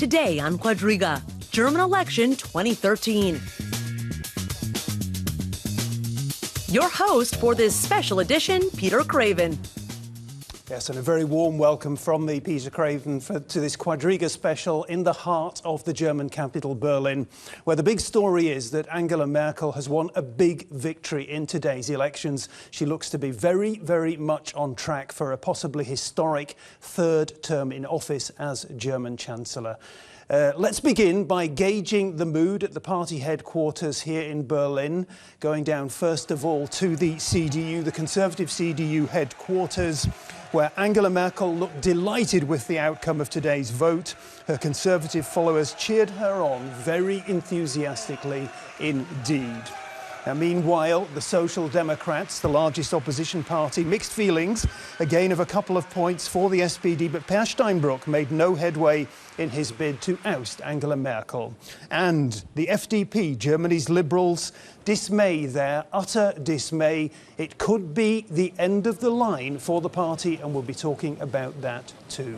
Today on Quadriga, German election 2013. Your host for this special edition, Peter Craven. Yes, and a very warm welcome from me, Peter Craven, to this Quadriga special in the heart of the German capital, Berlin, where the big story is that Angela Merkel has won a big victory in today's elections. She looks to be very, very much on track for a possibly historic third term in office as German Chancellor. Let's begin by gauging the mood at the party headquarters here in Berlin, going down first of all to the CDU, the Conservative CDU headquarters, where Angela Merkel looked delighted with the outcome of today's vote. Her Conservative followers cheered her on very enthusiastically indeed. Now, meanwhile, the Social Democrats, the largest opposition party, mixed feelings, a gain of a couple of points for the SPD, but Per Steinbrück made no headway in his bid to oust Angela Merkel. And the FDP, Germany's Liberals, dismay there, utter dismay. It could be the end of the line for the party, and we'll be talking about that too.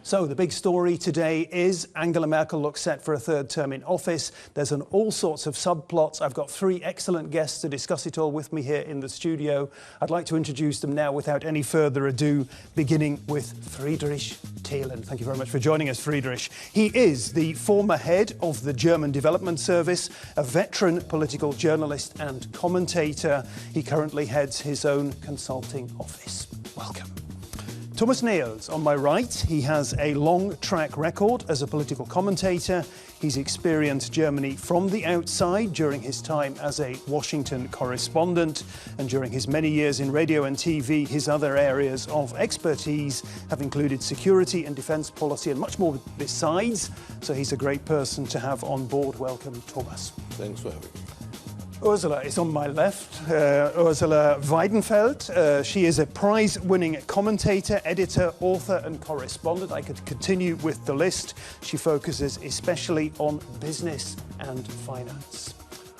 So the big story today is Angela Merkel looks set for a third term in office. There's all sorts of subplots. I've got three excellent guests to discuss it all with me here in the studio. I'd like to introduce them now without any further ado, beginning with Friedrich Thelen. Thank you very much for joining us, Friedrich. He is the former head of the German Development Service, a veteran political journalist and commentator. He currently heads his own consulting office. Welcome. Thomas Nehls, on my right, he has a long track record as a political commentator. He's experienced Germany from the outside during his time as a Washington correspondent, and during his many years in radio and TV, his other areas of expertise have included security and defence policy and much more besides. So he's a great person to have on board. Welcome, Thomas. Thanks for having me. Ursula is on my left, Ursula Weidenfeld. She is a prize-winning commentator, editor, author and correspondent. I could continue with the list. She focuses especially on business and finance.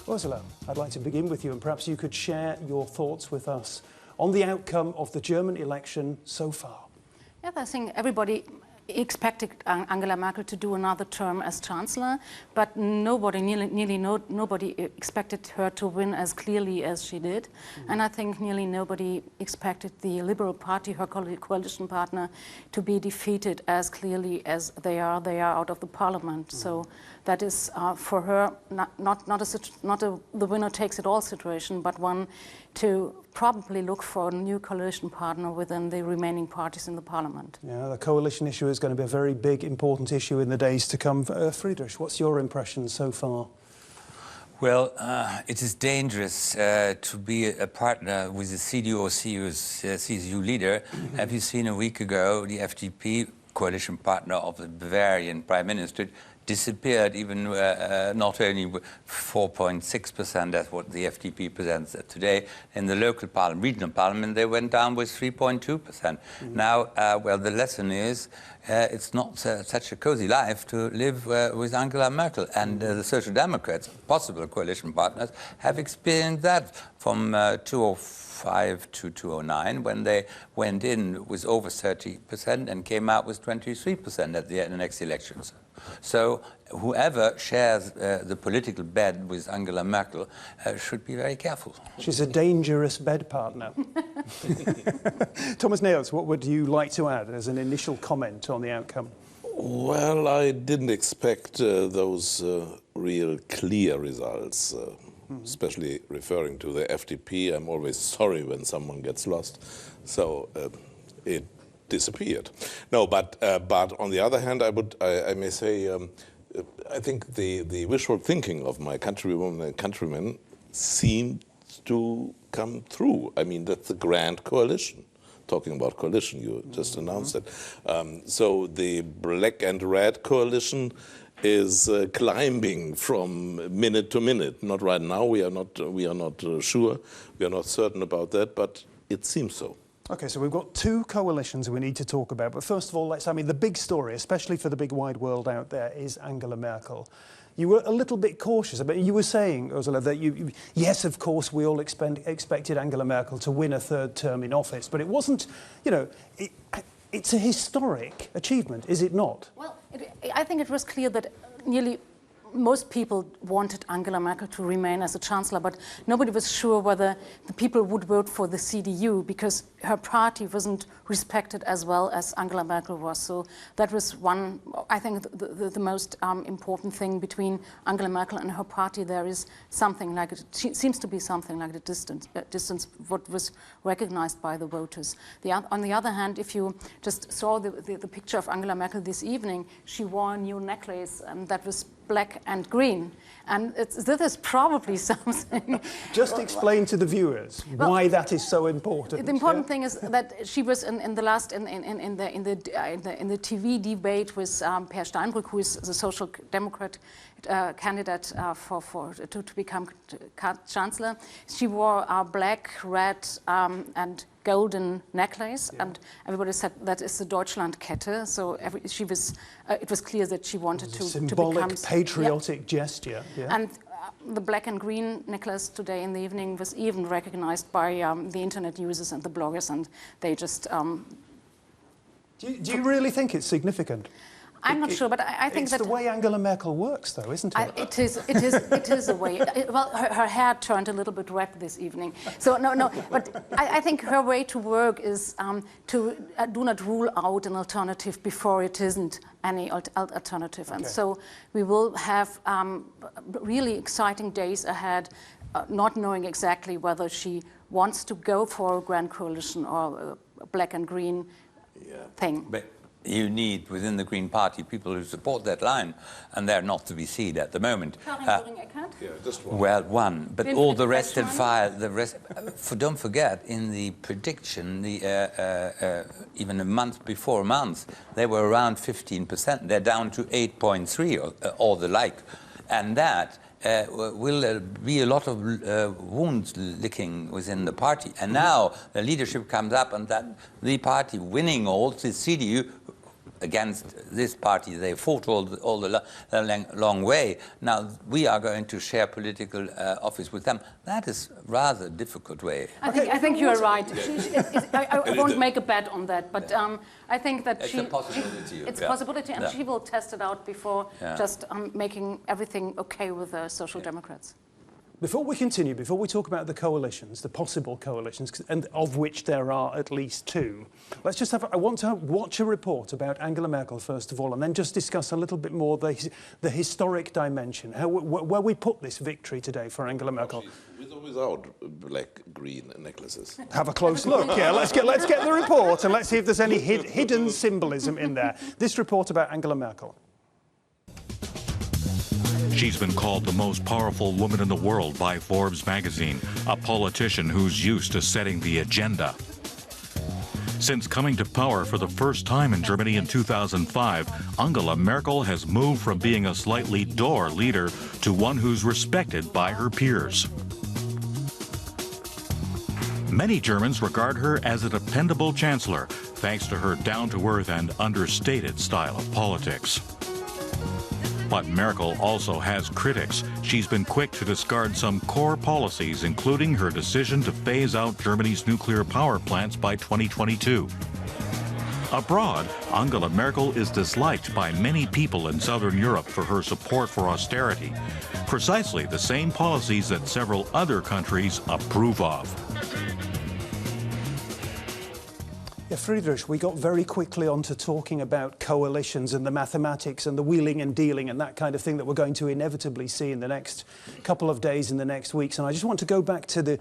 Ursula, I'd like to begin with you, and perhaps you could share your thoughts with us on the outcome of the German election so far. Yeah, I think everybody expected Angela Merkel to do another term as Chancellor, but nobody expected her to win as clearly as she did. And I think nearly nobody expected the Liberal Party, her coalition partner, to be defeated as clearly as they are. They are out of the parliament. So that is for her not a the winner takes it all situation, but one to probably look for a new coalition partner within the remaining parties in the parliament. Yeah, the coalition issue is going to be a very big, important issue in the days to come. Friedrich, what's your impression so far? Well, it is dangerous to be a partner with the CDU or CSU leader. Have you seen a week ago the FDP coalition partner of the Bavarian Prime Minister disappeared, even not only 4.6%, that's what the FDP presents today. In the local parliament, regional parliament, they went down with 3.2%. Now, well, the lesson is it's not such a cozy life to live with Angela Merkel. And the Social Democrats, possible coalition partners, have experienced that from 2005 to 2009, when they went in with over 30% and came out with 23% at the next elections. So whoever shares the political bed with Angela Merkel should be very careful. She's a dangerous bed partner. Thomas Nehls, what would you like to add as an initial comment on the outcome? Well, I didn't expect those real clear results, especially referring to the FDP. I'm always sorry when someone gets lost. So it disappeared. No, but on the other hand, I may say, I think the wishful thinking of my countrywomen and countrymen seemed to come through. I mean, that's the grand coalition. Talking about coalition, you just announced it. So the black and red coalition is climbing from minute to minute. Not right now. We are not sure. We are not certain about that, but it seems so. Okay, so we've got two coalitions we need to talk about. But first of all, the big story, especially for the big wide world out there, is Angela Merkel. You were a little bit cautious. I mean, you were saying, Ursula, that yes, of course, we all expected Angela Merkel to win a third term in office, but it wasn't, it's a historic achievement, is it not? Well, I think it was clear that nearly most people wanted Angela Merkel to remain as a chancellor, but nobody was sure whether the people would vote for the CDU because her party wasn't respected as well as Angela Merkel was. So that was one, I think, the most important thing between Angela Merkel and her party. There is something like, it seems to be something like the distance what was recognized by the voters. On the other hand, if you just saw the picture of Angela Merkel this evening, she wore a new necklace that was black and green. And this is probably something. Just explain to the viewers why that is so important. The important thing is that she was in the TV debate with Per Steinbrück, who is the Social Democrat candidate to become chancellor. She wore a black, red, and golden necklace, and everybody said that is the Deutschlandkette. So it was clear that she wanted to become symbolic, patriotic gesture. Yeah. And the black and green necklace today in the evening was even recognized by the internet users and the bloggers, and they just. Do you really think it's significant? I'm not sure, but I think it's the way Angela Merkel works, though, isn't it? It is a way. Well, her hair turned a little bit red this evening. So no. But I think her way to work is to do not rule out an alternative before it isn't any alternative. And so we will have really exciting days ahead, not knowing exactly whether she wants to go for a grand coalition or a black and green thing. But you need, within the Green Party, people who support that line, and they're not to be seen at the moment. Just one. Well, one, but all the rest and file. The rest. Don't forget, in the prediction, even a month before they were around 15%. They're down to 8.3 or the like, and that. Will be a lot of wounds licking within the party. And now the leadership comes up and that the party winning all, the CDU, against this party, they fought all the long way. Now we are going to share political office with them. That is rather a difficult way. I think you are right. I won't make a bet on that, but I think that it's a possibility. It's a possibility, and she will test it out before just making everything okay with the Social Democrats. Before we continue, before we talk about the coalitions, the possible coalitions, and of which there are at least two, let's just I want to watch a report about Angela Merkel, first of all, and then just discuss a little bit more the historic dimension, where we put this victory today for Angela Merkel. With or without black-green necklaces? Have a close look, yeah. Let's get the report, and let's see if there's any hidden symbolism in there. This report about Angela Merkel. She's been called the most powerful woman in the world by Forbes magazine, a politician who's used to setting the agenda. Since coming to power for the first time in Germany in 2005, Angela Merkel has moved from being a slightly dour leader to one who's respected by her peers. Many Germans regard her as a dependable chancellor, thanks to her down-to-earth and understated style of politics. But Merkel also has critics. She's been quick to discard some core policies, including her decision to phase out Germany's nuclear power plants by 2022. Abroad, Angela Merkel is disliked by many people in Southern Europe for her support for austerity, precisely the same policies that several other countries approve of. Yeah, Friedrich, we got very quickly onto talking about coalitions and the mathematics and the wheeling and dealing and that kind of thing that we're going to inevitably see in the next couple of days, in the next weeks. And I just want to go back to the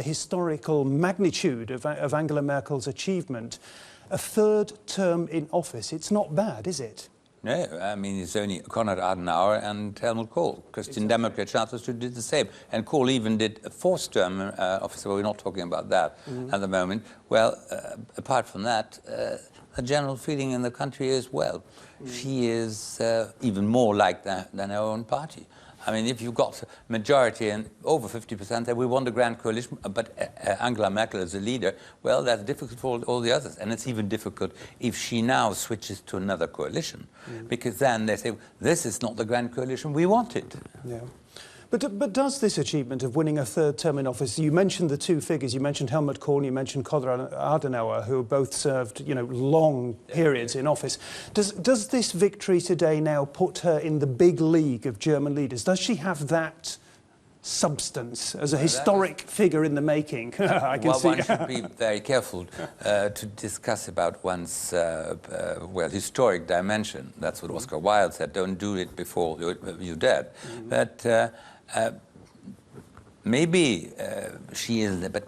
historical magnitude of Angela Merkel's achievement. A third term in office, it's not bad, is it? No, I mean, it's only Konrad Adenauer and Helmut Kohl. Christian Democrat chancellors who did the same. And Kohl even did a fourth term office, but we're not talking about that at the moment. Well, apart from that, the general feeling in the country is, well, she is even more like that than her own party. I mean, if you've got a majority and over 50% that we want a grand coalition, but Angela Merkel as a leader, well, that's difficult for all the others. And it's even difficult if she now switches to another coalition, because then they say, this is not the grand coalition we wanted. Yeah. But does this achievement of winning a third term in office, you mentioned the two figures, you mentioned Helmut Kohl, you mentioned Konrad Adenauer, who both served, you know, long periods in office. Does this victory today now put her in the big league of German leaders? Does she have that substance as a historic figure in the making? I can see. One should be very careful to discuss about one's historic dimension. That's what Oscar Wilde said. Don't do it before you're dead. But maybe she is. But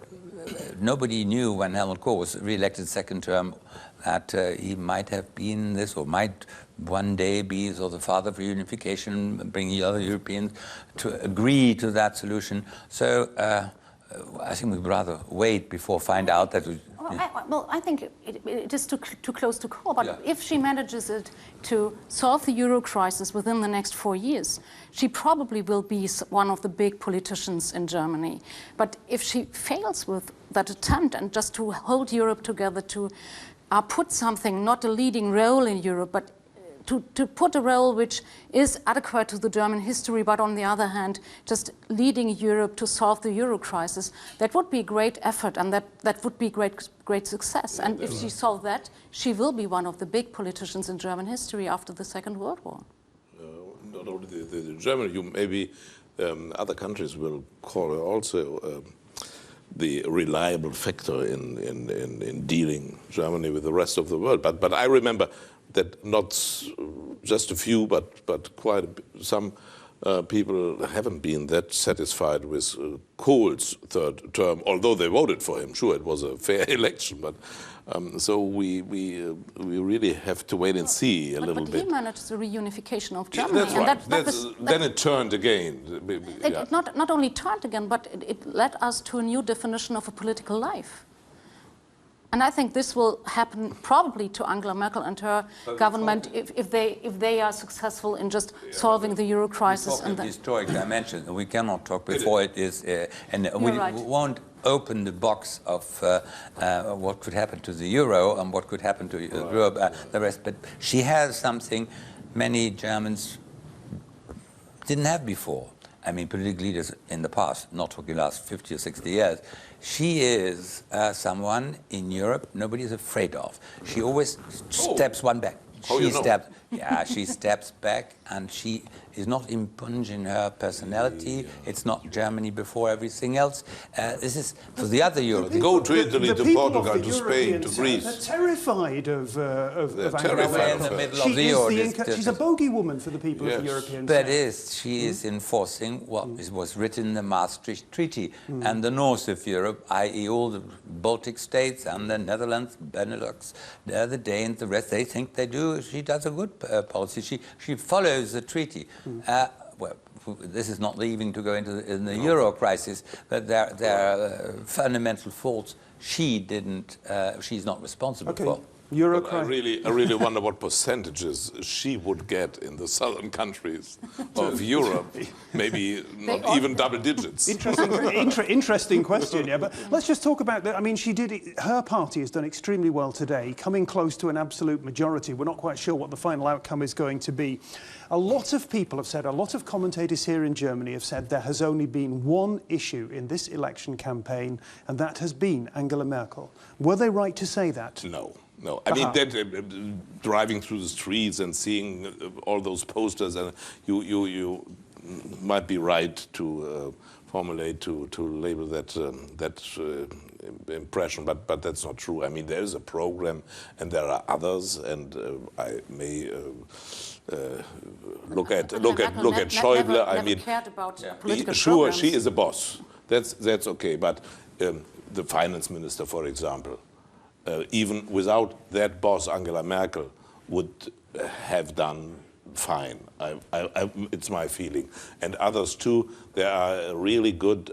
nobody knew when Helmut Kohl was re-elected second term that he might have been this, or might one day be the father of reunification, bringing other Europeans to agree to that solution. So I think we'd rather wait before find out that. I think it is too close to call, but if she manages to solve the euro crisis within the next 4 years, she probably will be one of the big politicians in Germany. But if she fails with that attempt and just to hold Europe together, to put something, not a leading role in Europe, but to put a role which is adequate to the German history, but on the other hand, just leading Europe to solve the euro crisis, that would be a great effort, and that would be great success. And if she solved that, she will be one of the big politicians in German history after the Second World War. Not only the Germany, maybe other countries will call her also the reliable factor in dealing Germany with the rest of the world. But I remember that not just a few, but quite some people haven't been that satisfied with Kohl's third term, although they voted for him. Sure, it was a fair election, but so we really have to wait and see a little bit. But he managed the reunification of Germany. Yeah, that's right. Then it turned again. It not only turned again, but it led us to a new definition of a political life. And I think this will happen probably to Angela Merkel and her government if they are successful in just solving the euro crisis. And the historic dimension, we cannot talk before it is, and we won't open the box of what could happen to the euro and what could happen to Europe, the rest. But she has something many Germans didn't have before. I mean, political leaders in the past, not talking the last 50 or 60 years. She is someone in Europe nobody is afraid of. She always steps one back. She steps back, and she is not impunging her personality. It's not Germany before everything else. This is for the other Europe. Go to Italy, to Portugal, to Spain, to Greece. They're terrified of Angela Merkel. In the middle of the euro. She's a bogey woman for the people of the European South. She is enforcing what was written in the Maastricht Treaty. And the north of Europe, i.e. all the Baltic states and the Netherlands, Benelux, the Danes, the rest, they think they do. She does a good policy. She follows the treaty. Well, this is not leaving to go into the euro crisis, but there are fundamental faults she's not responsible for. I really wonder what percentages she would get in the southern countries of Europe. Maybe not even double digits. Interesting question, yeah. But let's just talk about that. I mean, her party has done extremely well today, coming close to an absolute majority. We're not quite sure what the final outcome is going to be. A lot of people have said, a lot of commentators here in Germany have said there has only been one issue in this election campaign, and that has been Angela Merkel. Were they right to say that? No. I mean, driving through the streets and seeing all those posters, and you might be right to formulate, to label that impression, but that's not true. I mean, there is a program, and there are others, and I may look at Schäuble. I mean, sure, she is a boss. That's okay, but the finance minister, for example. Even without that boss, Angela Merkel would have done fine. It's my feeling. And others too. There are really good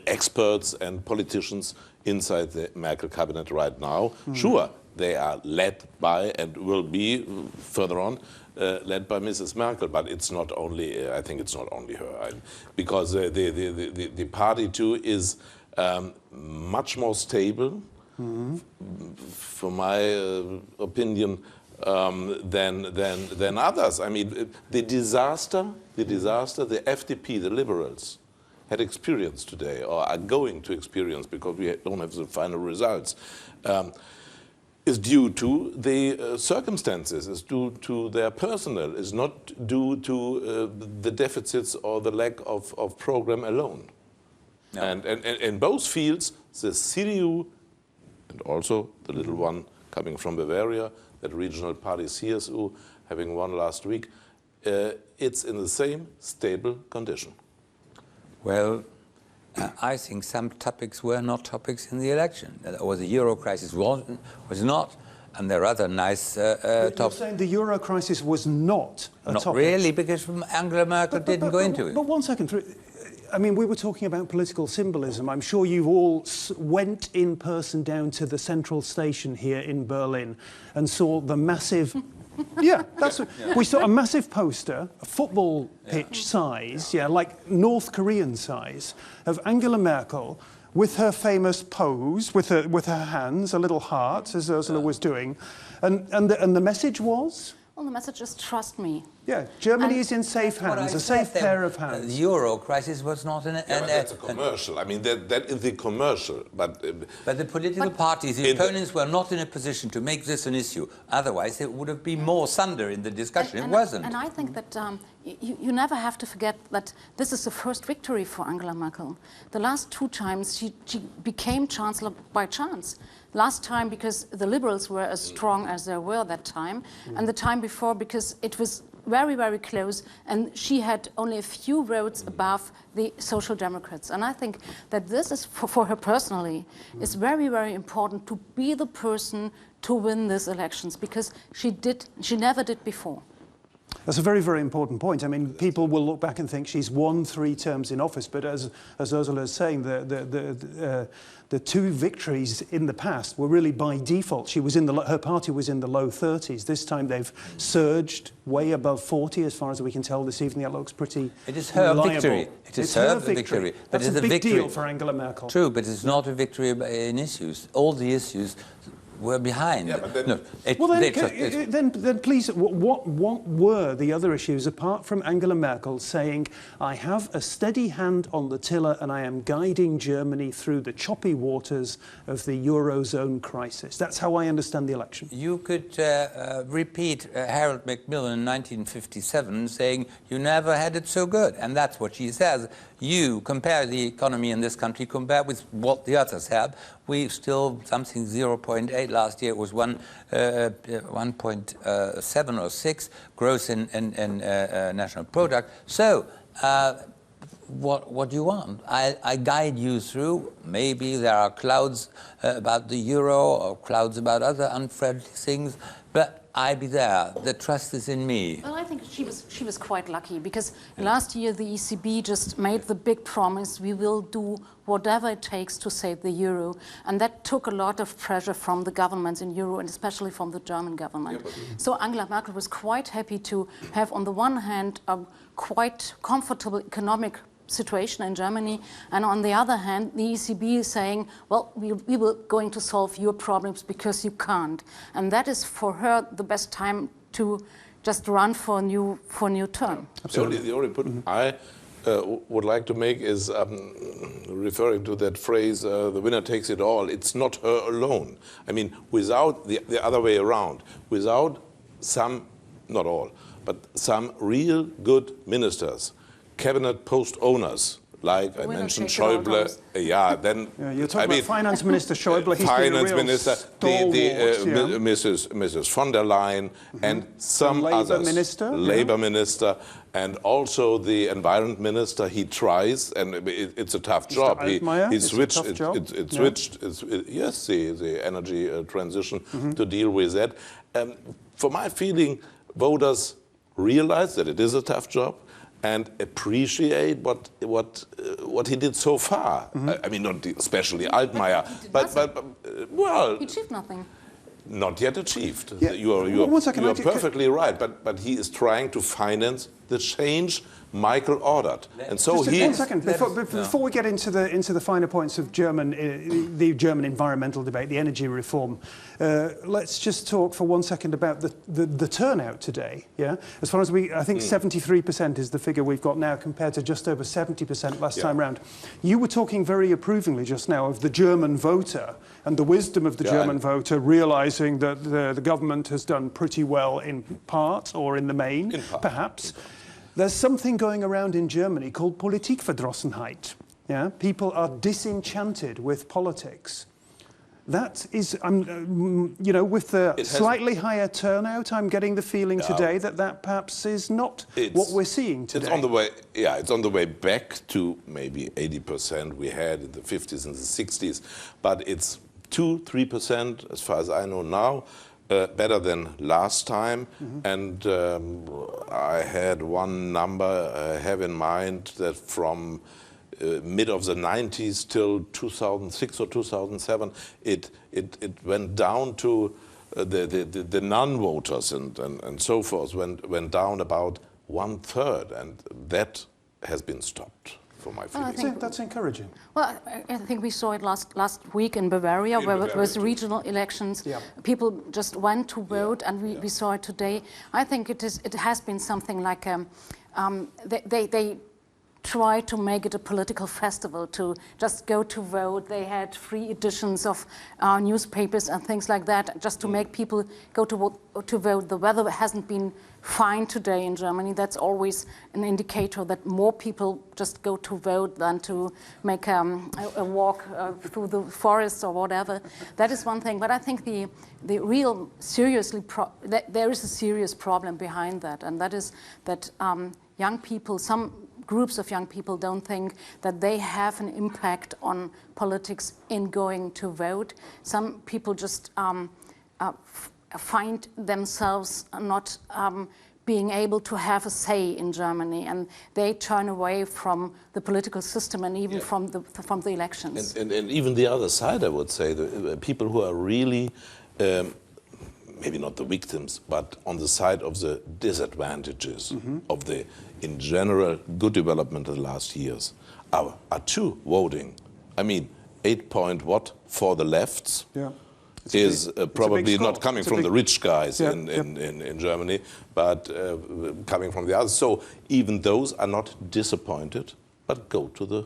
experts and politicians inside the Merkel cabinet right now. Sure, they are led by and will be further on led by Mrs. Merkel, but it's not only. I think it's not only her, because the party too is much more stable. From my opinion, than others. I mean, the disaster the FDP, the liberals, had experienced today, or are going to experience, because we don't have the final results, is due to the circumstances, is due to their personnel, is not due to the deficits or the lack of program alone. No. And in both fields, the CDU and also the little one coming from Bavaria, that regional party CSU, having won last week, it's in the same stable condition. Well, I think some topics were not topics in the election, or the euro crisis was not, and there are other nice topics. You're saying the euro crisis was not a topic? Not really, because Angela Merkel didn't go into it. But 1 second. I mean, we were talking about political symbolism. I'm sure you all went in person down to the central station here in Berlin and saw the massive... Yeah, that's what, we saw a massive poster, a football pitch size, like North Korean size, of Angela Merkel with her famous pose, with her hands, a little heart, as Ursula was doing, and the message was? Well, the message is trust me. Yeah, Germany is in safe hands, a safe pair of hands. The euro crisis was not an... but that's a commercial. I mean, that is the commercial. But the political parties, the opponents, were not in a position to make this an issue. Otherwise, there would have been more thunder in the discussion. It wasn't. And I think that you never have to forget that this is the first victory for Angela Merkel. The last 2 times, she became chancellor by chance. Last time because the liberals were as strong as they were that time, and the time before because it was very, very close, and she had only a few votes above the Social Democrats. And I think that this is, for her personally, is very, very important to be the person to win these elections, because she never did before. That's a very, very important point. I mean, people will look back and think she's won 3 terms in office, but as Ursula is saying, the 2 victories in the past were really by default. She was her party was in the low 30s. This time they've surged way above 40, as far as we can tell this evening. It looks pretty It is her reliable. victory. It is her victory. That's a big deal for Angela Merkel. True, but it's not a victory in issues. All the issues were behind. Yeah, but then, then please, what were the other issues apart from Angela Merkel saying, I have a steady hand on the tiller and I am guiding Germany through the choppy waters of the Eurozone crisis? That's how I understand the election. You could repeat Harold Macmillan in 1957 saying, you never had it so good. And that's what she says. You compare the economy in this country, compare with what the others have. We still something 0.8. Last year it was 1.7 or 6 growth in national product. So what do you want? I guide you through. Maybe there are clouds about the euro or clouds about other unfriendly things, but I'll be there. The trust is in me. Well, I think she was quite lucky, because last year the ECB just made the big promise, we will do whatever it takes to save the euro, and that took a lot of pressure from the governments in euro, and especially from the German government. So Angela Merkel was quite happy to have, on the one hand, a quite comfortable economic situation in Germany, and on the other hand, the ECB is saying, well, we were going to solve your problems because you can't. And that is for her the best time to just run for a new term. Absolutely. The only point I would like to make is referring to that phrase, the winner takes it all. It's not her alone. I mean, without the other way around, without some, not all, but some real good ministers, cabinet post owners, like I mentioned Schäuble, you're talking about Finance Minister Schäuble, he's Finance Minister, stalwart, Mrs. von der Leyen, and some others. Labor Minister, and also the Environment Minister. He tries, and it's a tough job. He switched. It switched. Yes, the energy transition to deal with that. For my feeling, voters realize that it is a tough job and appreciate what he did so far. I mean, not especially Altmaier, but well, he achieved nothing. Not yet achieved. Yeah. You are perfectly right. But he is trying to finance the change Michael ordered. And so Just he... one second, before we get into the finer points of the German environmental debate, the energy reform, let's just talk for 1 second about the turnout today. Yeah, as far as I think 73% is the figure we've got now, compared to just over 70% last time round. You were talking very approvingly just now of the German voter and the wisdom of the German voter, realising that the government has done pretty well in part or in the main, perhaps. There's something going around in Germany called Politikverdrossenheit. Yeah? People are disenchanted with politics. That is, you know, with the slightly higher turnout, I'm getting the feeling today that perhaps is not what we're seeing today. It's on the way, it's on the way back to maybe 80% we had in the 50s and the 60s, but it's 2-3%, as far as I know now. Better than last time, and I had one number I have in mind that from mid of the 90s till 2006 or 2007, it went down to the non-voters and so forth went down about 1/3, and that has been stopped. For my feelings. That's encouraging. Well, I think we saw it last week in Bavaria, where it was regional elections. Yeah. People just went to vote, and we saw it today. I think it has been something like they try to make it a political festival, to just go to vote. They had free editions of newspapers and things like that, just to make people go to vote. The weather hasn't been fine today in Germany. That's always an indicator that more people just go to vote than to make a walk through the forest or whatever. That is one thing. But I think the real there is a serious problem behind that, and that is that young people, some groups of young people, don't think that they have an impact on politics in going to vote. Some people just find themselves not being able to have a say in Germany, and they turn away from the political system and even from the elections. And even the other side, I would say, the people who are really maybe not the victims, but on the side of the disadvantages of the, in general, good development of the last years, are too voting. I mean, 8 point what for the lefts is probably not coming from the rich guys in Germany, but coming from the others. So even those are not disappointed, but go to the...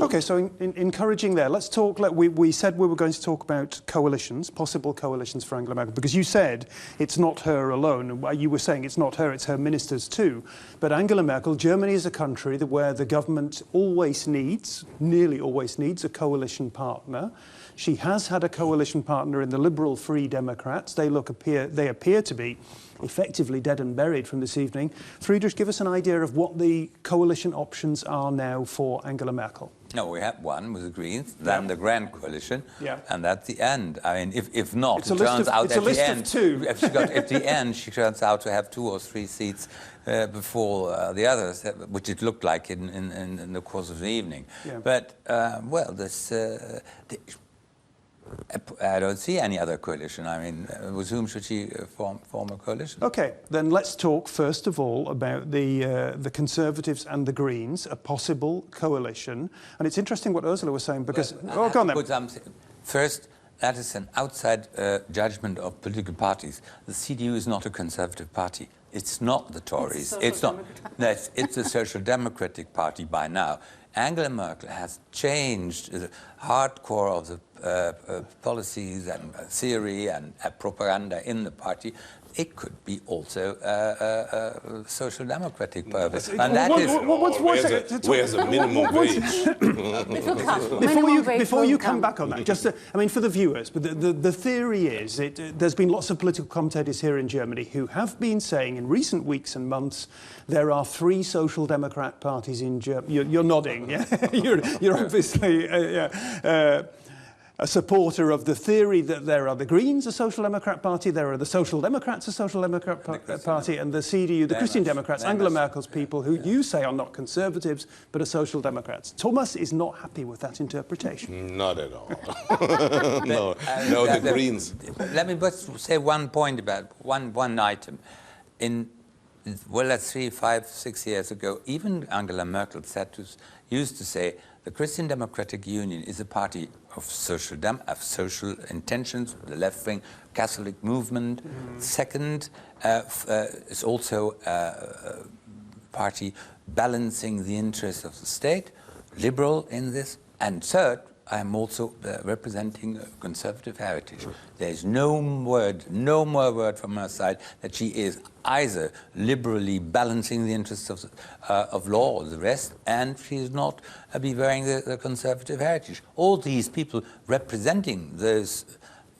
Okay, so encouraging there. Let's talk, we said we were going to talk about coalitions, possible coalitions for Angela Merkel, because you said it's not her alone. You were saying it's not her, it's her ministers too. But Angela Merkel, Germany is a country where the government always needs, nearly always needs, a coalition partner. She has had a coalition partner in the Liberal Free Democrats. They appear to be effectively dead and buried from this evening. Friedrich, give us an idea of what the coalition options are now for Angela Merkel. No, we have one with the Greens, then the Grand Coalition, and that's the end. I mean, if not, it turns out at the end, at the end, she turns out to have 2 or 3 seats before the others, which it looked like in the course of the evening. Yeah. But well, this. I don't see any other coalition. I mean, with whom should she form a coalition? Okay, then let's talk first of all about the Conservatives and the Greens, a possible coalition. And it's interesting what Ursula was saying, because... Well, go on then. First, that is an outside judgment of political parties. The CDU is not a Conservative party. It's not the Tories. It's not. No, it's a Social Democratic Party by now. Angela Merkel has changed the hardcore of the policies and theory and propaganda in the party. It could be also a social democratic purpose. And that where's the minimum wage? Before you come back on that, just I mean, for the viewers, but the theory is, there's been lots of political commentators here in Germany who have been saying in recent weeks and months there are 3 social democrat parties in Germany. You're nodding, yeah? You're obviously a supporter of the theory that there are the Greens, a Social Democrat Party, there are the Social Democrats, a Social Democrat Party, and the CDU, the Christian Democrats, Angela Merkel's people, who you say are not Conservatives, but are Social Democrats. Thomas is not happy with that interpretation. Not at all. No, the Greens. Let me just say one point about one item. In well, let's see, 5, 6 years ago, even Angela Merkel used to say the Christian Democratic Union is a party of social intentions, the left-wing Catholic movement. Second, is also a party balancing the interests of the state, liberal in this. And third, I'm also representing a conservative heritage. There's no more word from her side that she is either liberally balancing the interests of law or the rest, and she is not bewaring the conservative heritage. All these people representing those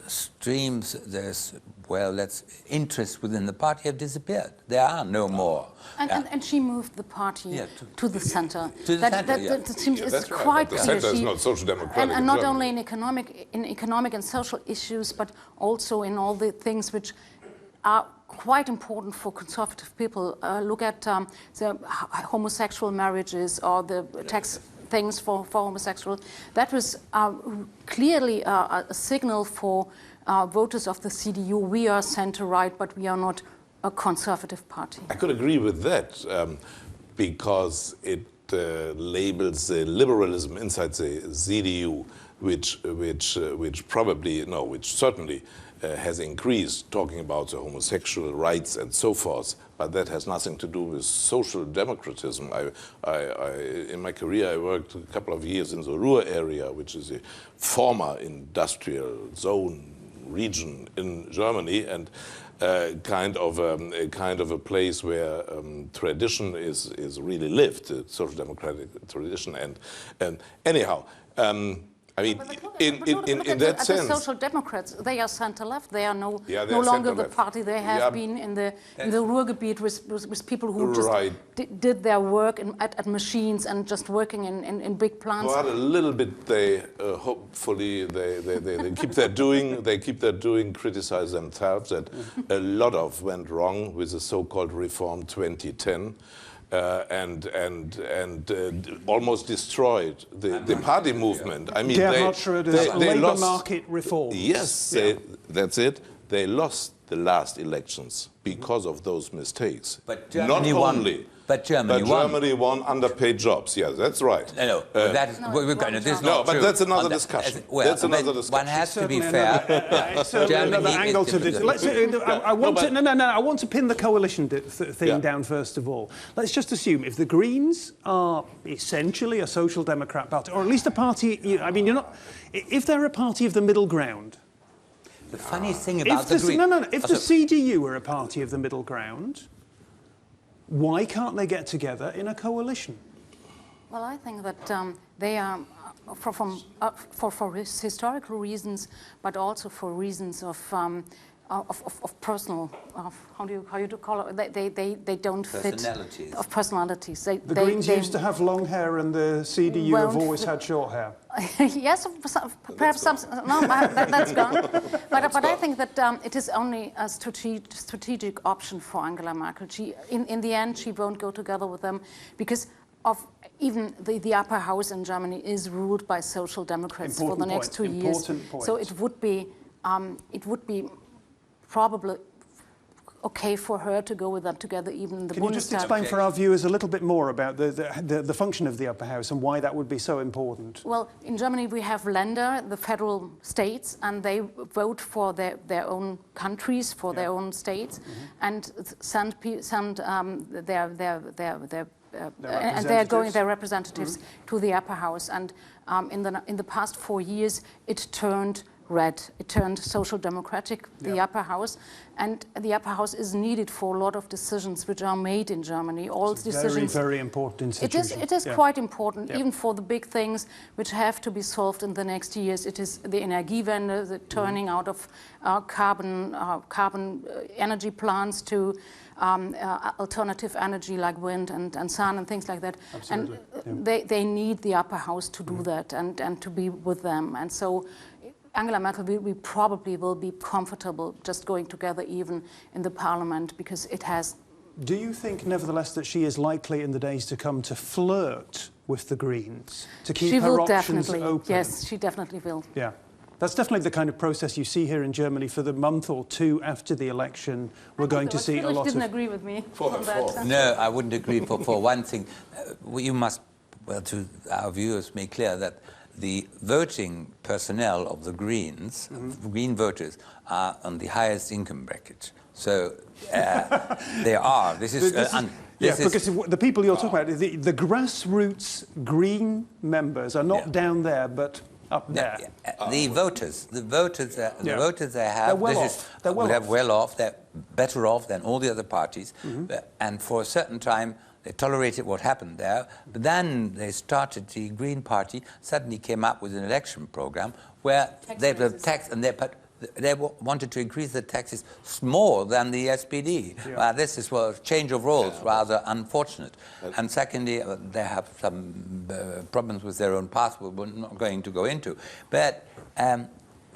streams, those, well, interests within the party have disappeared. There are no more. And she moved the party to the center. To the center, that seems that's right, quite but the clear. center is not social democratic. And not only in economic and social issues, but also in all the things which are quite important for conservative people. Look at the homosexual marriages or the tax things for homosexual. That was clearly a signal for voters of the CDU. We are center-right, but we are not a conservative party. I could agree with that because it labels the liberalism inside the CDU, which certainly has increased, talking about the homosexual rights and so forth, but that has nothing to do with social democratism. In my career, I worked a couple of years in the Ruhr area, which is a former industrial zone region in Germany, and kind of a place where tradition is really lived, social democratic tradition, and anyhow. I mean, in that sense, the Social Democrats, they are center-left. They are no are longer the party they have been in the Ruhrgebiet with people who just did their work at machines and just working in big plants. Well, a little bit. They hopefully they keep their doing. They keep their doing. Criticize themselves that a lot of went wrong with the so-called Reform 2010. And almost destroyed the party movement. I mean, they labour lost market reform. Yes, that's it. They lost the last elections because of those mistakes. But Germany won. But Germany won underpaid jobs. Yes, that's right. No, that is not but true. that's another discussion. That's another discussion. One has to be fair. Another angle to this. I want to pin the coalition thing down first of all. Let's just assume if the Greens are essentially a social democrat party, or at least a party. I mean, you're not. If they're a party of the middle ground. The funny thing about the Greens. If the CDU are a party of the middle ground, why can't they get together in a coalition? Well, I think that they are, for historical reasons, but also for reasons of personal, how do you call it? They don't fit. Of personalities. The Greens used to have long hair, and the CDU have always had short hair. Yes, perhaps some. No, that's gone. But I think that it is only a strategic option for Angela Merkel. In the end, she won't go together with them because of even the upper house in Germany is ruled by social democrats for the next 2 years. So it would be probably okay for her to go with them together, even in the Bundestag. Can you just explain for our viewers a little bit more about the function of the upper house and why that would be so important? Well, in Germany we have Länder, the federal states, and they vote for their own countries, for their own states, and send their representatives to the upper house. And in the past 4 years, it turned red. It turned social democratic, the upper house, and the upper house is needed for a lot of decisions which are made in Germany. All decisions. Very, very important institution. It is quite important, even for the big things which have to be solved in the next years. It is the Energiewende, the turning out of carbon energy plants to alternative energy like wind and sun and things like that. Absolutely. And they need the upper house to do that and to be with them. And so Angela Merkel, we probably will be comfortable just going together even in the parliament because it has... Do you think, nevertheless, that she is likely in the days to come to flirt with the Greens, to keep her options open? Yes, she definitely will. Yeah. That's definitely the kind of process you see here in Germany for the month or two after the election. We're going to see a lot of... didn't agree with me on that. No, I wouldn't agree. For one thing, you must, well, to our viewers, make clear that the voting personnel of the Greens, Green voters, are on the highest income bracket. So they are. This is... because the people you're talking about, the grassroots Green members are not down there, but up there. The voters they have, they're well off. They're better off than all the other parties, and for a certain time they tolerated what happened there. But then they started, the Green Party suddenly came up with an election program where they have a tax, and they wanted to increase the taxes more than the SPD. This is a change of roles, rather unfortunate. And secondly, they have some problems with their own passport we're not going to go into. But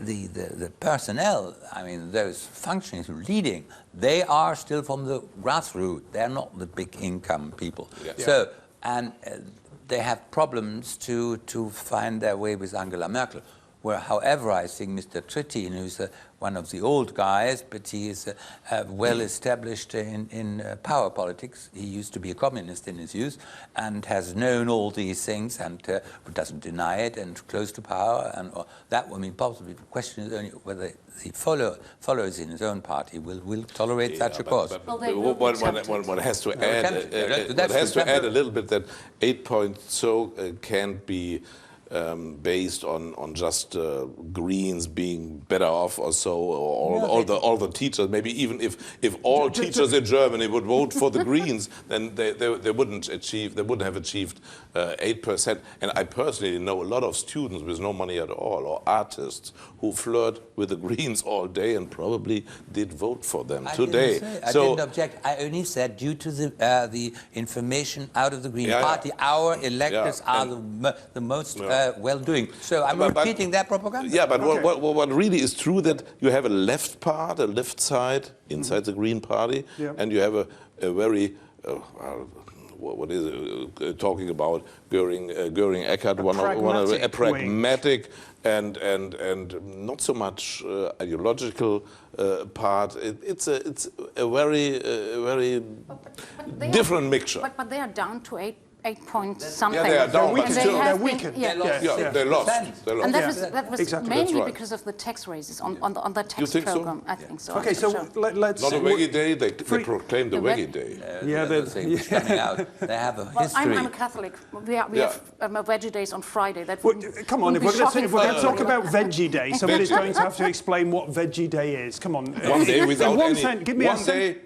the personnel, I mean, those functionaries leading, they are still from the grassroots. They're not the big income people. So, and they have problems to find their way with Angela Merkel. Where, however, I think Mr. Trittin, who's one of the old guys, but he is well established in power politics. He used to be a communist in his youth and has known all these things and doesn't deny it and close to power. And that would mean possibly. The question is only whether the followers in his own party will tolerate such a course. One has to add a little bit that 8 points can't be based on just Greens being better off or so, or all the teachers. Maybe even if all teachers in Germany would vote for the Greens, then they wouldn't have achieved 8%. And I personally know a lot of students with no money at all, or artists who flirt with the Greens all day and probably did vote for them today. I didn't object. I only said due to the information out of the Green Party, our electors are the most well-doing. So I'm repeating that propaganda. Yeah, but what really is true that you have a left side inside the Green Party, and you have a very what is it, talking about Göring-Eckardt, one of a pragmatic and not so much ideological part. It's a very different mixture. But they are down to 8 points something. Yeah, they are down, but still they're weakened. They lost. And that was mainly because of the tax raises on the tax program. So? I think so. Okay, so let's... Not a Veggie Day, they proclaimed the Veggie Day. They're coming out. They have a history. I'm a Catholic. We have Veggie Days on Friday. That come on, if we're going to talk about Veggie Day, somebody's going to have to explain what Veggie Day is. Come on. One day without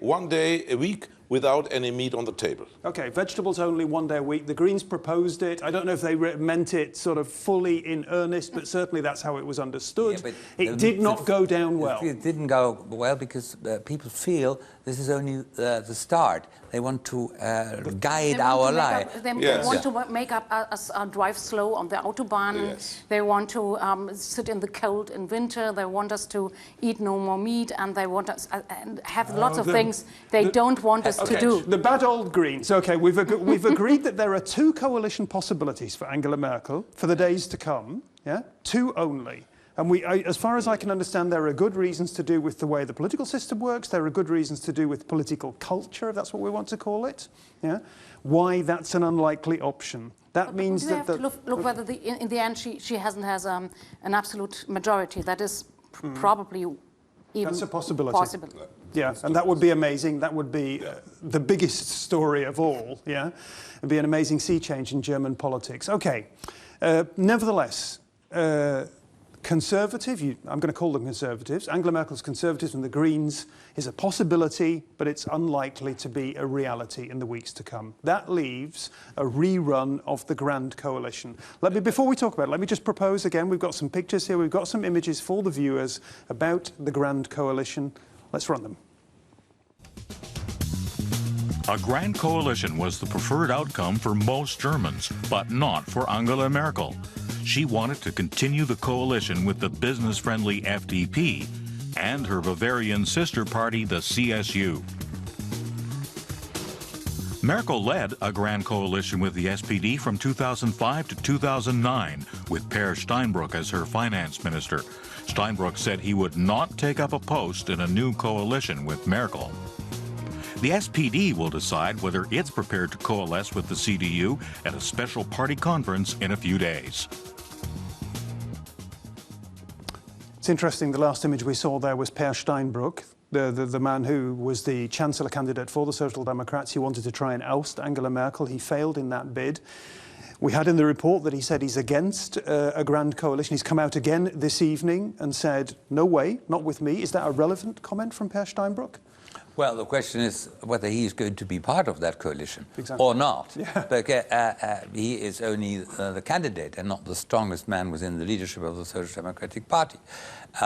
one day a week without any meat on the table. Okay, vegetables only 1 day a week. The Greens proposed it. I don't know if they meant it sort of fully in earnest, but certainly that's how it was understood. It did not go down well. It didn't go well because people feel this is only the start. They want to guide our life. They want to make us drive slow on the Autobahn. Yes. They want to sit in the cold in winter. They want us to eat no more meat, and they want us and have lots of things they don't want us to do. The bad old Greens. Okay, we've agreed that there are two coalition possibilities for Angela Merkel for the days to come. Yeah, two only. And as far as I can understand, there are good reasons to do with the way the political system works. There are good reasons to do with political culture, if that's what we want to call it. Yeah, why that's an unlikely option. That means that have to look whether in the end she has an absolute majority. That is probably even that's a possibility. Possible. Yeah, and that would be amazing. That would be the biggest story of all. Yeah, it'd be an amazing sea change in German politics. Okay, nevertheless. Conservative, I'm going to call them conservatives. Angela Merkel's Conservatives and the Greens is a possibility, but it's unlikely to be a reality in the weeks to come. That leaves a rerun of the Grand Coalition. Before we talk about it, let me just propose again, we've got some pictures here, we've got some images for the viewers about the Grand Coalition. Let's run them. A grand coalition was the preferred outcome for most Germans, but not for Angela Merkel. She wanted to continue the coalition with the business-friendly FDP and her Bavarian sister party, the CSU. Merkel led a grand coalition with the SPD from 2005 to 2009, with Per Steinbrück as her finance minister. Steinbrück said he would not take up a post in a new coalition with Merkel. The SPD will decide whether it's prepared to coalesce with the CDU at a special party conference in a few days. It's interesting, the last image we saw there was Per Steinbrück, the man who was the Chancellor candidate for the Social Democrats. He wanted to try and oust Angela Merkel. He failed in that bid. We had in the report that he said he's against a grand coalition. He's come out again this evening and said, no way, not with me. Is that a relevant comment from Per Steinbrück? Well, the question is whether he is going to be part of that coalition Exactly. or not. Yeah. Because he is only the candidate and not the strongest man within the leadership of the Social Democratic Party.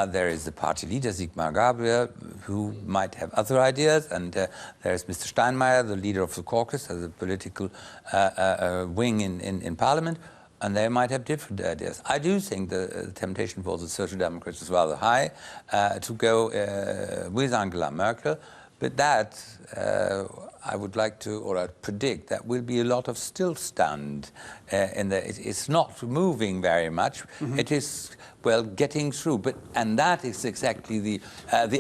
There is the party leader, Sigmar Gabriel, who might have other ideas, and there is Mr. Steinmeier, the leader of the caucus, as a political wing in Parliament, and they might have different ideas. I do think the temptation for the Social Democrats is rather high to go with Angela Merkel. But that, I would like to, or I predict, that will be a lot of stillstand. It's not moving very much. Mm-hmm. It is, well, getting through. And that is exactly the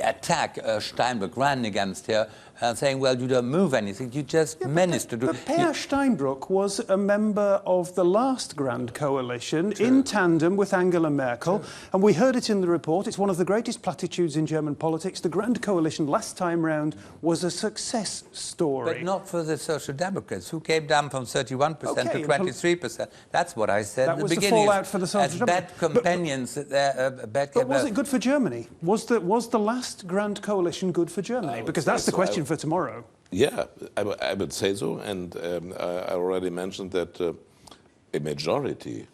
attack Steinbrück ran against her, saying, well, you don't move anything, you just manage to do... But Per Steinbrück was a member of the last Grand Coalition in tandem with Angela Merkel, and we heard it in the report. It's one of the greatest platitudes in German politics. The Grand Coalition last time round was a success story. But not for the Social Democrats, who came down from 31% to 23%. That's what I said at the beginning. That was the fallout for the Social Democrats. Bad companions. But was it good for Germany? Was the last Grand Coalition good for Germany? Because that's the question for tomorrow. Yeah, I would say so, and I already mentioned that a majority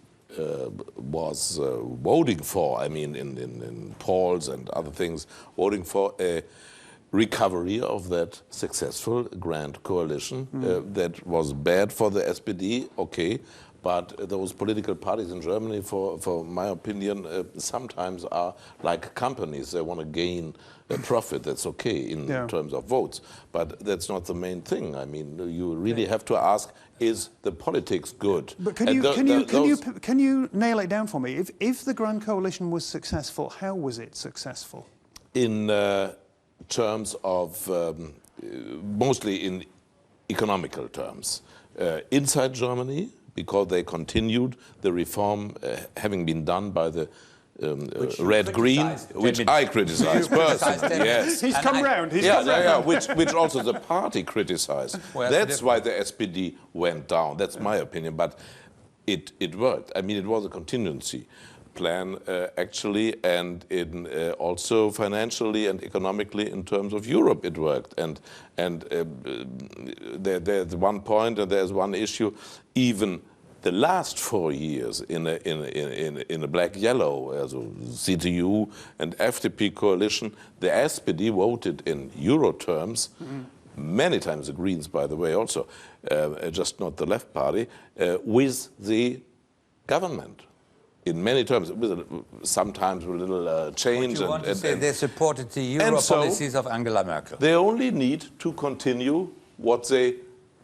was voting for, I mean, in polls and other things, voting for a recovery of that successful grand coalition. That was bad for the SPD, okay, but those political parties in Germany, for my opinion, sometimes are like companies. They want to gain a profit. That's okay in terms of votes, but that's not the main thing. I mean, you really have to ask, is the politics good? But can you nail it down for me? If the Grand Coalition was successful, how was it successful? In terms of, mostly in economical terms. Inside Germany, because they continued the reform having been done by the red-green, which I criticized personally. Yes, he's come round. Which also the party criticized. Well, that's why the SPD went down. That's my opinion. But it worked. I mean, it was a contingency plan actually, and in also financially and economically in terms of Europe it worked. And there's one point and there's one issue. Even the last 4 years in a black-yellow, also CDU and FDP coalition, the SPD voted in euro terms, many times the Greens, by the way, also, just not the left party, with the government. In many terms, sometimes with a little change. What you want to say, they supported the euro policies of Angela Merkel. They only need to continue what they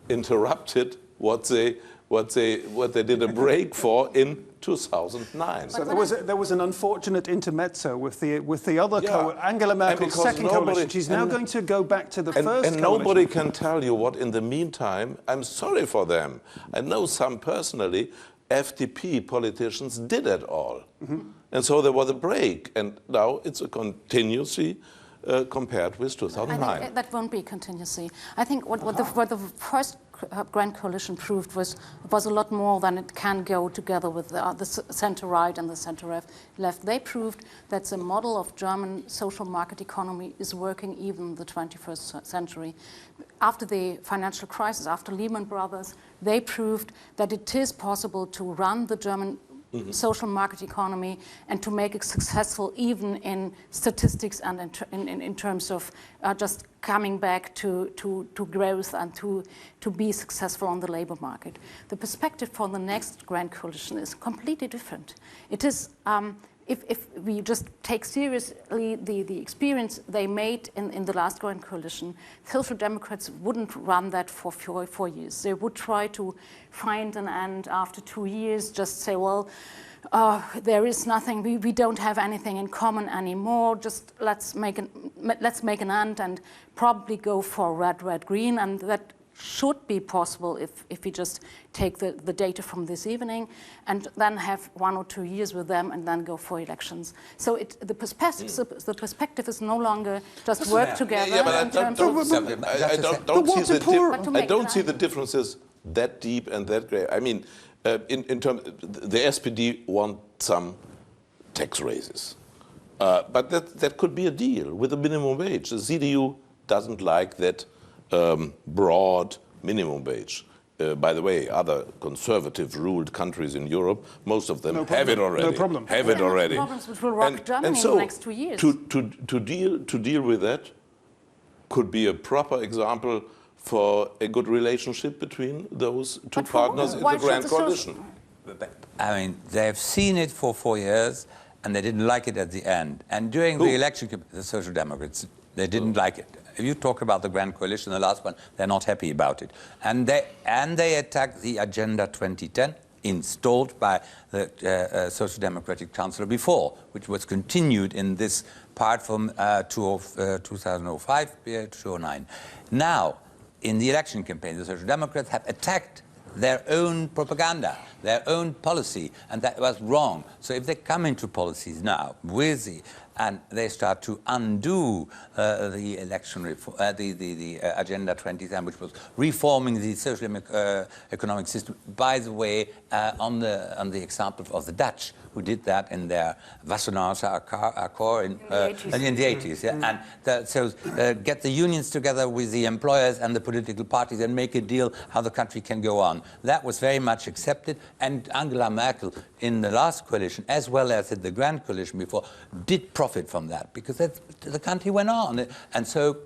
interrupted, what they did a break for in 2009. So there was an unfortunate intermezzo with the other Angela Merkel's second coalition. She's now going to go back to the first coalition. And nobody can tell you what in the meantime, I'm sorry for them. I know some personally, FDP politicians did it all. And so there was a break, and now it's a continuity compared with 2009. I think that won't be a continuity. I think what the first Grand Coalition proved was a lot more than it can go together with the center-right and the center-left. They proved that the model of German social market economy is working even in the 21st century. After the financial crisis, after Lehman Brothers, they proved that it is possible to run the German social market economy and to make it successful even in statistics and in terms of just coming back to growth and to be successful on the labor market. The perspective for the next Grand Coalition is completely different. It is, if we just take seriously the experience they made in the last Grand Coalition, Social Democrats wouldn't run that for 4 years. They would try to find an end after 2 years, just say, well, there is nothing, we don't have anything in common anymore, just let's make an end and probably go for red, green, and that should be possible if we just take the data from this evening and then have 1 or 2 years with them and then go for elections. So the perspective is no longer just work together. Yeah, but I don't see the differences that deep and that great. I mean, in terms, the SPD want some tax raises, but that could be a deal with a minimum wage. The CDU doesn't like that broad minimum wage. By the way, other conservative-ruled countries in Europe, most of them have it already. No problem. Have it already. Problems which will rock Germany and so in the next 2 years. To deal with that could be a proper example for a good relationship between those two partners in the Grand Coalition. I mean, they've seen it for 4 years, and they didn't like it at the end. And during the election, the Social Democrats, they didn't like it. If you talk about the Grand Coalition, the last one, they're not happy about it. And they attacked the Agenda 2010, installed by the Social Democratic Chancellor before, which was continued in this part from 2005 to 2009. Now, in the election campaign, the Social Democrats have attacked their own propaganda, their own policy, and that was wrong. So if they come into policies now with and they start to undo the election reform, the Agenda 2010, which was reforming the social economic system. By the way, on the example of the Dutch, who did that in their Wassenaarse Accord in the 80s. Yeah? And get the unions together with the employers and the political parties and make a deal how the country can go on. That was very much accepted, and Angela Merkel in the last coalition, as well as in the Grand Coalition before, did profit from that, because the country went on. And so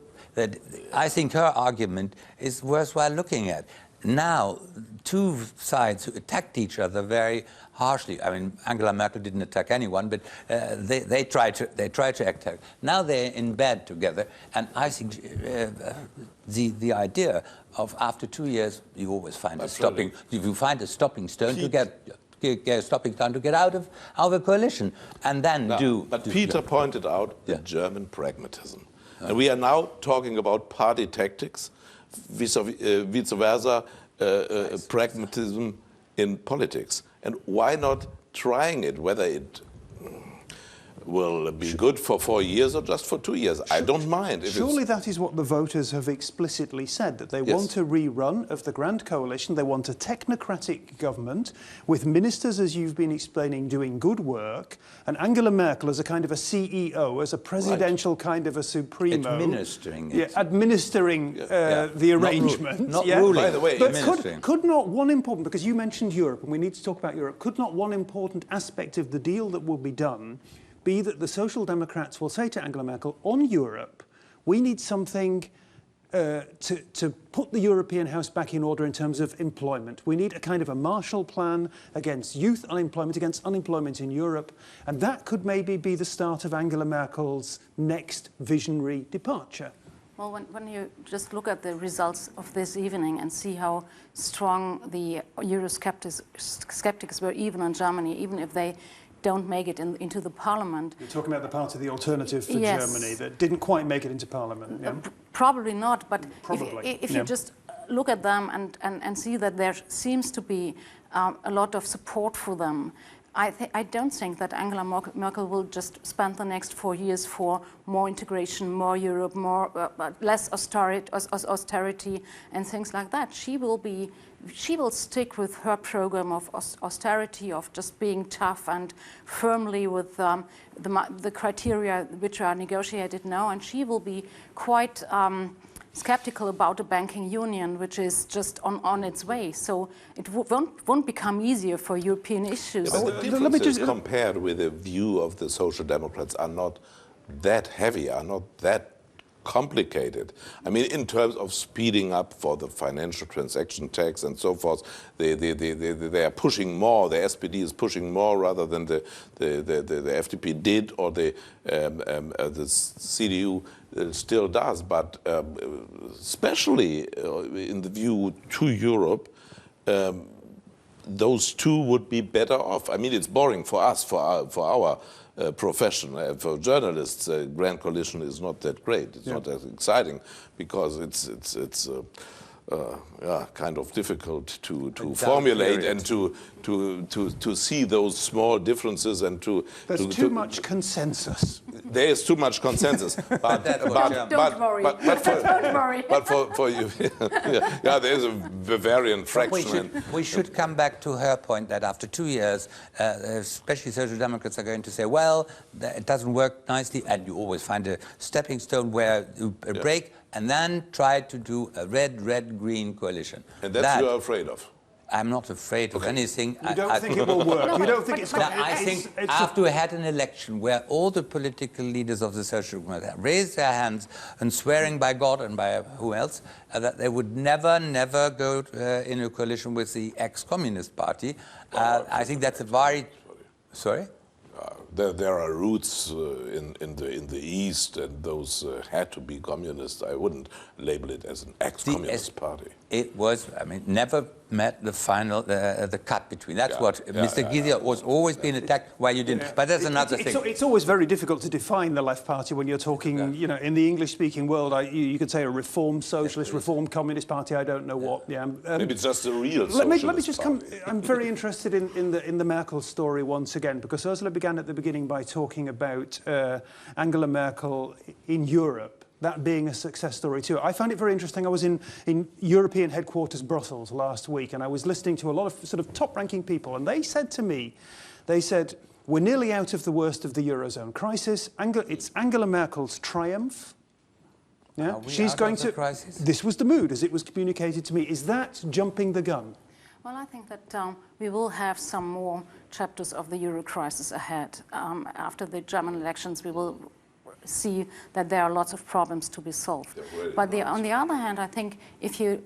I think her argument is worthwhile looking at. Now, two sides who attacked each other very harshly. I mean, Angela Merkel didn't attack anyone, but they tried to attack. Now they're in bed together, and I think the idea of after 2 years you always find a stopping. You find a stopping stone to get a stopping stone to get out of a coalition, and then But Peter pointed out the German pragmatism, and we are now talking about party tactics. Vice versa, pragmatism in politics. And why not trying it, whether it will be good for 4 years or just for 2 years? I don't mind. Surely that is what the voters have explicitly said, that they want a rerun of the Grand Coalition. They want a technocratic government with ministers, as you've been explaining, doing good work, and Angela Merkel as a kind of a CEO, as a presidential kind of a supremo. Administering it. Yeah, administering the arrangement. Not ruling. By the way, but could not one important, because you mentioned Europe, and we need to talk about Europe, could not one important aspect of the deal that will be done be that the Social Democrats will say to Angela Merkel, on Europe, we need something to put the European house back in order in terms of employment. We need a kind of a Marshall Plan against youth unemployment, against unemployment in Europe, and that could maybe be the start of Angela Merkel's next visionary departure. Well, when you just look at the results of this evening and see how strong the Eurosceptics were, even in Germany, even if they don't make it into the parliament. You're talking about the part of the alternative for Germany that didn't quite make it into parliament. Yeah? Probably not, but if you just look at them and see that there seems to be a lot of support for them, I don't think that Angela Merkel will just spend the next 4 years for more integration, more Europe, less austerity and things like that. She will stick with her program of austerity, of just being tough and firmly with the criteria which are negotiated now, and she will be quite skeptical about a banking union, which is just on its way. So it won't become easier for European issues. Yeah, but the differences compared with the view of the Social Democrats are not that heavy, are not that complicated. I mean, in terms of speeding up for the financial transaction tax and so forth, they are pushing more. The SPD is pushing more rather than the FDP did, or the CDU still does. But especially in the view to Europe, those two would be better off. I mean, it's boring for us, for our profession. For journalists, Grand Coalition is not that great. It's not that exciting because it's kind of difficult to formulate and to see those small differences and to. There's too much consensus. There is too much consensus, but Don't worry. But for you, yeah, there is a Bavarian fraction. We should come back to her point that after 2 years, especially Social Democrats are going to say, well, it doesn't work nicely, and you always find a stepping stone where you break, and then try to do a red-green coalition. And that's you're afraid of. I'm not afraid of anything. You don't think it will work? You don't think it's going to... I think after we had an election where all the political leaders of the Social Democrats raised their hands and swearing by God and by who else that they would never go in a coalition with the ex-Communist Party, I think that's a very... Sorry? There are roots in the East, and those had to be communist. I wouldn't label it as an ex-communist party. It was, I mean, never met the final, the cut between. That's what Mr. Gysi was always being attacked, why you didn't. But that's another thing. It's always very difficult to define the left party when you're talking, you know, in the English-speaking world. You could say a reformed socialist, reformed communist party. I don't know what. Yeah. Maybe it's just a real socialist let me just come. party. I'm very interested in the Merkel story once again, because Ursula began at the beginning by talking about Angela Merkel in Europe. That being a success story too. I found it very interesting. I was in European headquarters Brussels last week, and I was listening to a lot of sort of top-ranking people, and they said to me, we're nearly out of the worst of the Eurozone crisis. It's Angela Merkel's triumph. Yeah, she's going to. Crisis? This was the mood as it was communicated to me. Is that jumping the gun? Well, I think that we will have some more chapters of the Euro crisis ahead. After the German elections, we will see that there are lots of problems to be solved. But on the other hand, I think if you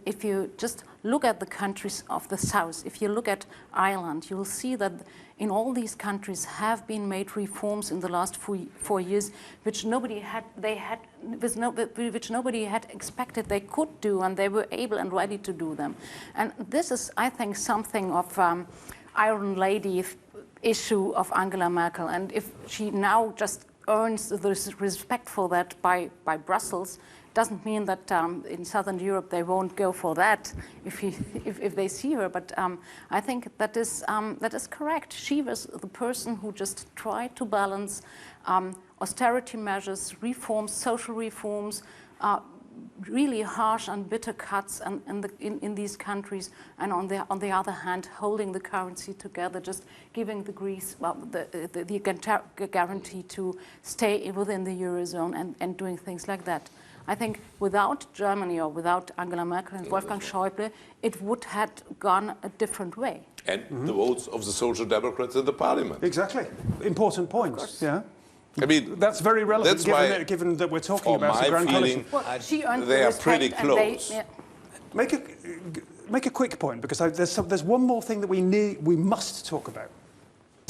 just look at the countries of the south, if you look at Ireland, you'll see that in all these countries have been made reforms in the last 4 years, which nobody had expected they could do, and they were able and ready to do them. And this is, I think, something of Iron Lady issue of Angela Merkel. And if she now just earns the respect for that by Brussels, doesn't mean that in Southern Europe they won't go for that if they see her. But I think that is correct. She was the person who just tried to balance austerity measures, reforms, social reforms, really harsh and bitter cuts in these countries, and on the other hand, holding the currency together, just giving the Greece the guarantee to stay within the Eurozone and doing things like that. I think without Germany or without Angela Merkel and Wolfgang Schäuble, it would have gone a different way. And the votes of the Social Democrats in the parliament. Exactly. Important points. Yeah. I mean, that's very relevant, that's given that we're talking about the Grand Coalition. Well, she earned they are pretty close. Make a quick point, because there's one more thing that we must talk about.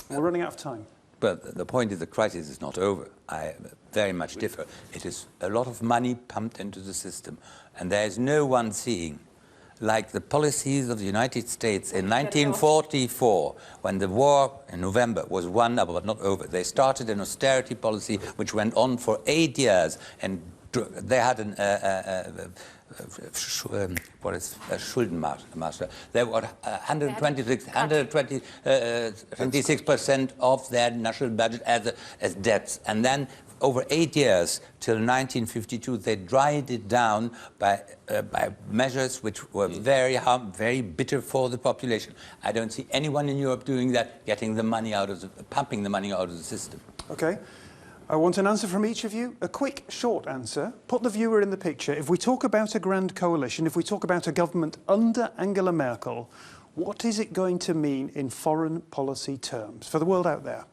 We're running out of time. But the point is the crisis is not over. I very much differ. It is a lot of money pumped into the system, and there is no one seeing, like the policies of the United States in 1944, when the war in November was won but not over. They started an austerity policy which went on for 8 years, and they had Schuldenmaster. They were 26% of their national budget as debts, and then over 8 years, till 1952, they dried it down by measures which were very bitter for the population. I don't see anyone in Europe doing that, pumping the money out of the system. Okay. I want an answer from each of you. A quick, short answer. Put the viewer in the picture. If we talk about a grand coalition, if we talk about a government under Angela Merkel, what is it going to mean in foreign policy terms for the world out there?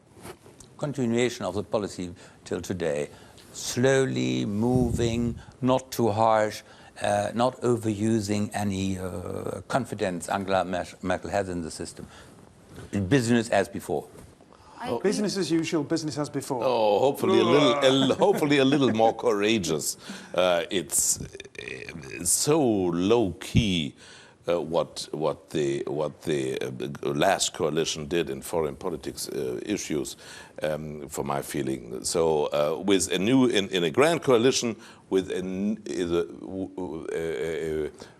Continuation of the policy till today, slowly moving, not too harsh, not overusing any confidence Angela Merkel has in the system. Business as before. Business as usual, business as before. Oh, hopefully a little more courageous. It's so low key. what the last coalition did in foreign politics issues, for my feeling. So with a new in a grand coalition with a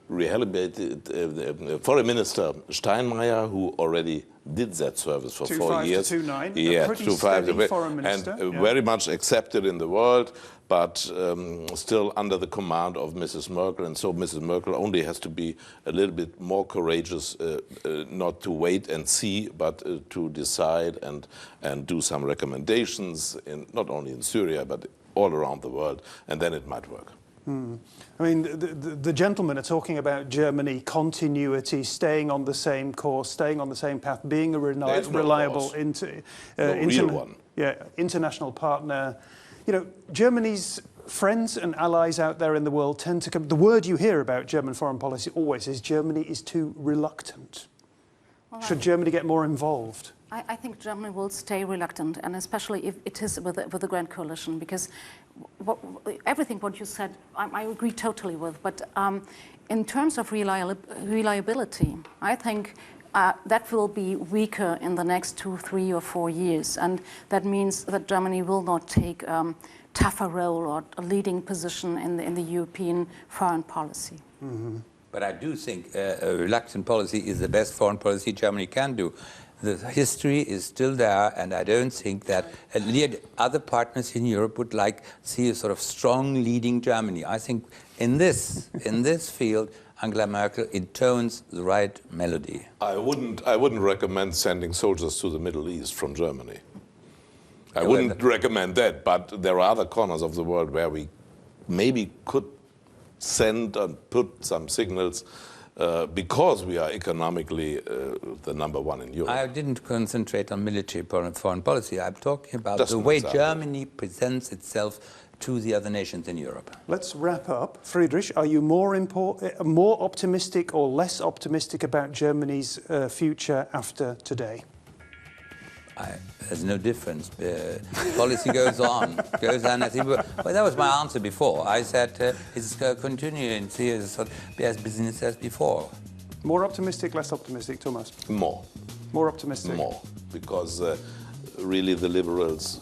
rehabilitated foreign minister Steinmeier, who already did that service for 4 years. 2.5 to 2.9. Yeah, a pretty steady foreign minister. And very much accepted in the world, but still under the command of Mrs. Merkel. And so Mrs. Merkel only has to be a little bit more courageous, not to wait and see, but to decide and do some recommendations, not only in Syria, but all around the world, and then it might work. I mean, the gentlemen are talking about Germany, continuity, staying on the same course, staying on the same path, being a reliable international partner. You know, Germany's friends and allies out there in the world tend to come. The word you hear about German foreign policy always is Germany is too reluctant. Well, should Germany get more involved? I think Germany will stay reluctant, and especially if it is with the Grand Coalition, because everything what you said, I agree totally with. But in terms of reliability, I think that will be weaker in the next 2, 3, or 4 years, and that means that Germany will not take tougher role or a leading position in the European foreign policy. Mm-hmm. But I do think a reluctant policy is the best foreign policy Germany can do. The history is still there, and I don't think that other partners in Europe would like to see a sort of strong leading Germany. I think in this field, Angela Merkel intones the right melody. I wouldn't recommend sending soldiers to the Middle East from Germany. I wouldn't recommend that, but there are other corners of the world where we maybe could send and put some signals because we are economically the #1 in Europe. I didn't concentrate on military foreign policy. I'm talking about the way Germany presents itself to the other nations in Europe. Let's wrap up. Friedrich, are you more optimistic or less optimistic about Germany's future after today? There's no difference. Policy goes on. Well, that was my answer before. I said it's continuing as business as before. More optimistic, less optimistic, Thomas? More. More optimistic? More, because really the liberals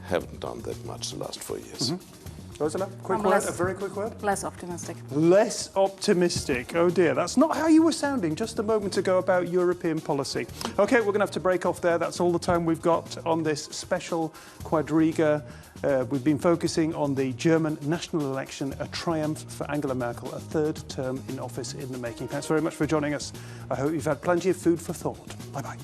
haven't done that much the last 4 years. Mm-hmm. Ursula, a very quick word? Less optimistic. Less optimistic. Oh dear, that's not how you were sounding just a moment ago about European policy. Okay, we're going to have to break off there. That's all the time we've got on this special Quadriga. We've been focusing on the German national election, a triumph for Angela Merkel, a 3rd term in office in the making. Thanks very much for joining us. I hope you've had plenty of food for thought. Bye-bye.